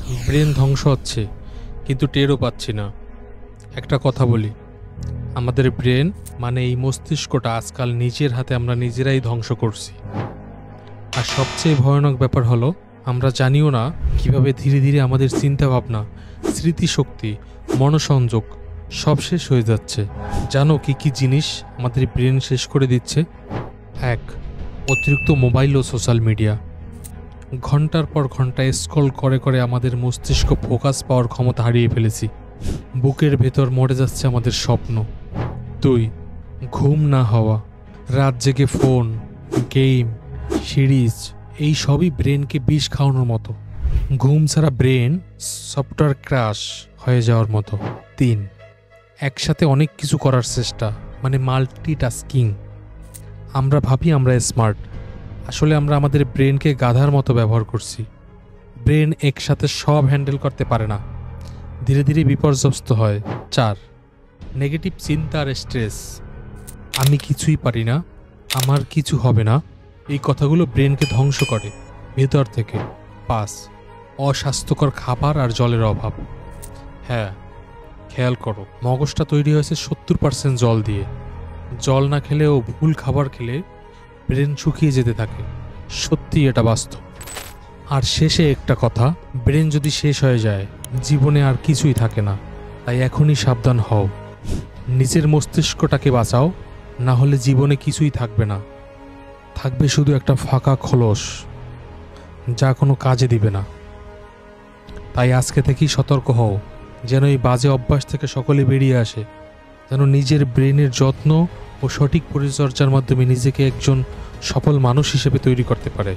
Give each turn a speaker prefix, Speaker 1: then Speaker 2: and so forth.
Speaker 1: Brain ধ্বংস হচ্ছে, কিন্তু টেরও পাচ্ছি না। একটা কথা বলি, আমাদের ব্রেন মানে এই মস্তিষ্কটা আজকাল নিজের হাতে আমরা নিজেরাই ধ্বংস করছি। আর সবচেয়ে ভয়ানক ব্যাপার হলো, আমরা জানিও না কিভাবে ধীরে ধীরে আমাদের চিন্তাভাবনা, স্মৃতিশক্তি, মনোসংযোগ সব শেষ হয়ে যাচ্ছে। জানো কি কি জিনিস আমাদের ব্রেন শেষ করে দিচ্ছে? 1. অতিরিক্ত মোবাইল ও সোশ্যাল মিডিয়া। ঘন্টার পর ঘন্টা স্ক্রল করে করে আমাদের মস্তিষ্ক ফোকাস পাওয়ার ক্ষমতা হারিয়ে ফেলেছি। বুকের ভেতর মরে যাচ্ছে আমাদের স্বপ্ন। 2. ঘুম না হওয়া। রাত জেগে ফোন, গেম, সিরিজ এই সবই ব্রেনকে বিষ খাওয়ানোর মতো। ঘুম ছাড়া ব্রেন সফটওয়্যার ক্র্যাশ হয়ে যাওয়ার মতো। 3. একসাথে অনেক কিছু করার চেষ্টা, মানে মাল্টিটাস্কিং। আমরা ভাবি আমরা স্মার্ট, আসলে আমরা আমাদের ব্রেনকে গাধার মতো ব্যবহার করছি। ব্রেন একসাথে সব হ্যান্ডেল করতে পারে না, ধীরে ধীরে বিপর্যস্ত হয়। 4. নেগেটিভ চিন্তা আর স্ট্রেস। আমি কিছুই পারি না, আমার কিছু হবে না, এই কথাগুলো ব্রেনকে ধ্বংস করে ভেতর থেকে। 5. অস্বাস্থ্যকর খাবার আর জলের অভাব। হ্যাঁ, খেয়াল করো, মগজটা তৈরি হয়েছে 70% জল দিয়ে। জল না খেলেও ভুল খাবার খেলে ব্রেন শুকিয়ে যেতে থাকে। সত্যি এটা বাস্তব। আর শেষে একটা কথা, ব্রেন যদি শেষ হয়ে যায় জীবনে আর কিছুই থাকে না। তাই এখনই সাবধান হও, নিজের মস্তিষ্কটাকে বাঁচাও, না হলে জীবনে কিছুই থাকবে না। থাকবে শুধু একটা ফাঁকা খোলস, যা কোনো কাজে দিবে না। তাই আজকে থেকেই সতর্ক হও, যেন এই বাজে অভ্যাস থেকে সকলে বেরিয়ে আসে, যেন নিজের ব্রেনের যত্ন ও সঠিক পরিচর্যার মাধ্যমে নিজেকে একজন সফল মানুষ হিসেবে তৈরি করতে পারে।